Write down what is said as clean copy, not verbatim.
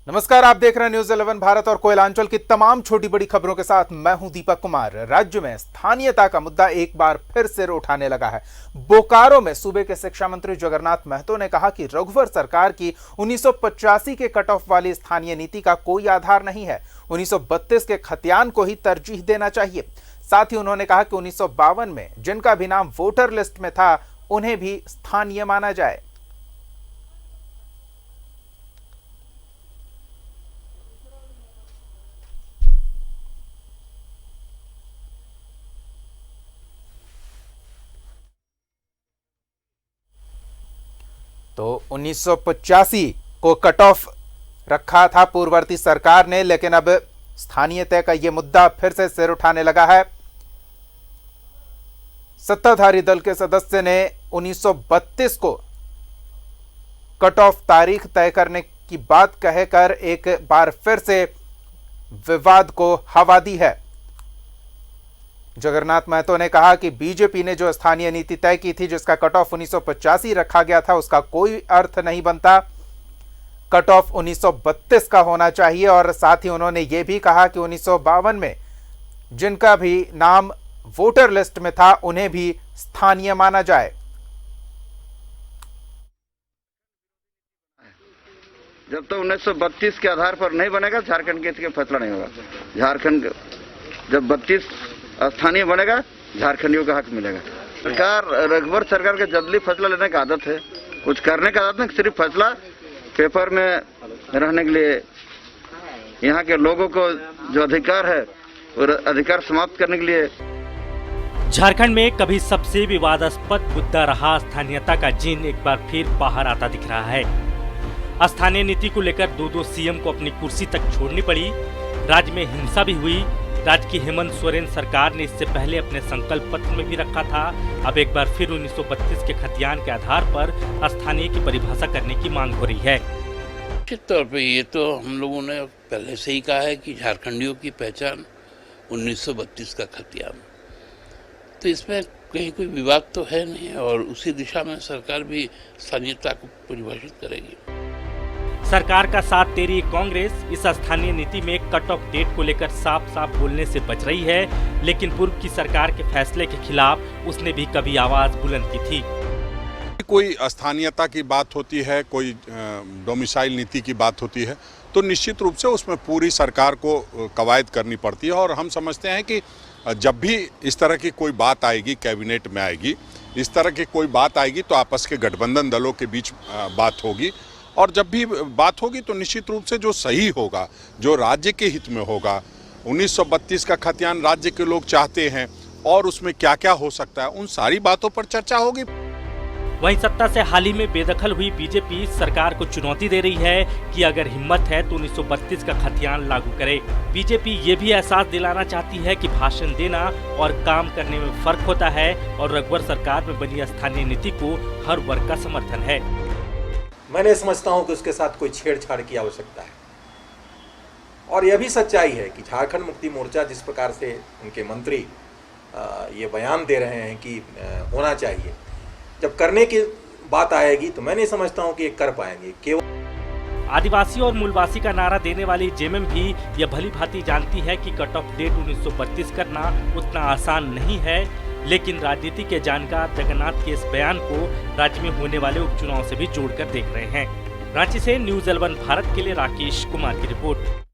नमस्कार, आप देख रहे हैं न्यूज 11 भारत और कोयलांचल की तमाम छोटी बड़ी खबरों के साथ मैं हूं दीपक कुमार। राज्य में स्थानीयता का मुद्दा एक बार फिर सिर उठाने लगा है। बोकारो में सूबे के शिक्षा मंत्री जगन्नाथ महतो ने कहा कि रघुवर सरकार की 1985 के कट ऑफ वाली स्थानीय नीति का कोई आधार नहीं है। 1932 के खतियान को ही तरजीह देना चाहिए। साथ ही उन्होंने कहा कि 1952 में जिनका भी नाम वोटर लिस्ट में था उन्हें भी स्थानीय माना जाए। तो 1985 को कट ऑफ रखा था पूर्ववर्ती सरकार ने, लेकिन अब स्थानीयता का यह मुद्दा फिर से सिर उठाने लगा है। सत्ताधारी दल के सदस्य ने 1932 को कट ऑफ तारीख तय करने की बात कहकर एक बार फिर से विवाद को हवा दी है। जगन्नाथ महतो ने कहा कि बीजेपी ने जो स्थानीय नीति तय की थी, जिसका कट ऑफ 1985 रखा गया था, उसका कोई अर्थ नहीं बनता। कट ऑफ 1932 का होना चाहिए। और साथ ही उन्होंने यह भी कहा कि 1952 में जिनका भी नाम वोटर लिस्ट में था उन्हें भी स्थानीय माना जाए। जब तक 1932 के आधार पर नहीं बनेगा, झारखंड के फैसला नहीं होगा। झारखंड जब 32 स्थानीय बनेगा, झारखंडियों का हक मिलेगा। सरकार, रघुवर सरकार के जल्दी फैसला लेने की आदत है, कुछ करने की आदत नहीं। सिर्फ फैसला पेपर में रहने के लिए यहाँ के लोगों को जो अधिकार है वो अधिकार समाप्त करने के लिए। झारखंड में कभी सबसे विवादास्पद मुद्दा रहा स्थानीयता का जिन एक बार फिर बाहर आता दिख रहा है। स्थानीय नीति को लेकर दो सीएम को अपनी कुर्सी तक छोड़नी पड़ी। राज्य में हिंसा भी हुई। राज्य की हेमंत सोरेन सरकार ने इससे पहले अपने संकल्प पत्र में भी रखा था। अब एक बार फिर 1932 के खतियान के आधार पर स्थानीय की परिभाषा करने की मांग हो रही है। निश्चित तौर पे ये तो हम लोगों ने पहले से ही कहा है कि झारखंडियों की पहचान 1932 का खतियान, तो इसमें कहीं कोई विवाद तो है नहीं, और उसी दिशा में सरकार भी स्थानीयता को परिभाषित करेगी। सरकार का साथ दे रही कांग्रेस इस स्थानीय नीति में कट ऑफ डेट को लेकर साफ साफ बोलने से बच रही है, लेकिन पूर्व की सरकार के फैसले के खिलाफ उसने भी कभी आवाज बुलंद की थी। कोई स्थानीयता की बात होती है, कोई डोमिसाइल नीति की बात होती है, तो निश्चित रूप से उसमें पूरी सरकार को कवायद करनी पड़ती है। और हम समझते हैं कि जब भी इस तरह की कोई बात आएगी, कैबिनेट में आएगी, इस तरह की कोई बात आएगी, तो आपस के गठबंधन दलों के बीच बात होगी। और जब भी बात होगी तो निश्चित रूप से जो सही होगा, जो राज्य के हित में होगा, 1932 का खतियान राज्य के लोग चाहते हैं और उसमें क्या क्या हो सकता है, उन सारी बातों पर चर्चा होगी। वहीं सत्ता से हाल ही में बेदखल हुई बीजेपी सरकार को चुनौती दे रही है कि अगर हिम्मत है तो 1932 का खतियान लागू करे। बीजेपी ये भी एहसास दिलाना चाहती है कि भाषण देना और काम करने में फर्क होता है, और रघुवर सरकार में बनी स्थानीय नीति को हर वर्ग का समर्थन है। मैंने समझता हूं कि उसके साथ कोई छेड़छाड़ की आवश्यकता है। और यह भी सच्चाई है कि झारखंड मुक्ति मोर्चा जिस प्रकार से उनके मंत्री ये बयान दे रहे हैं कि होना चाहिए, जब करने की बात आएगी तो मैं नहीं समझता हूं कि ये कर पाएंगे। केवल आदिवासी और मूलवासी का नारा देने वाली जेएमएम भी यह भली भांति जानती है कि कट ऑफ डेट 1932 करना उतना आसान नहीं है, लेकिन राजनीति के जानकार जगन्नाथ के इस बयान को राज्य में होने वाले उपचुनाव से भी जोड़कर देख रहे हैं। रांची से न्यूज 11 भारत के लिए राकेश कुमार की रिपोर्ट।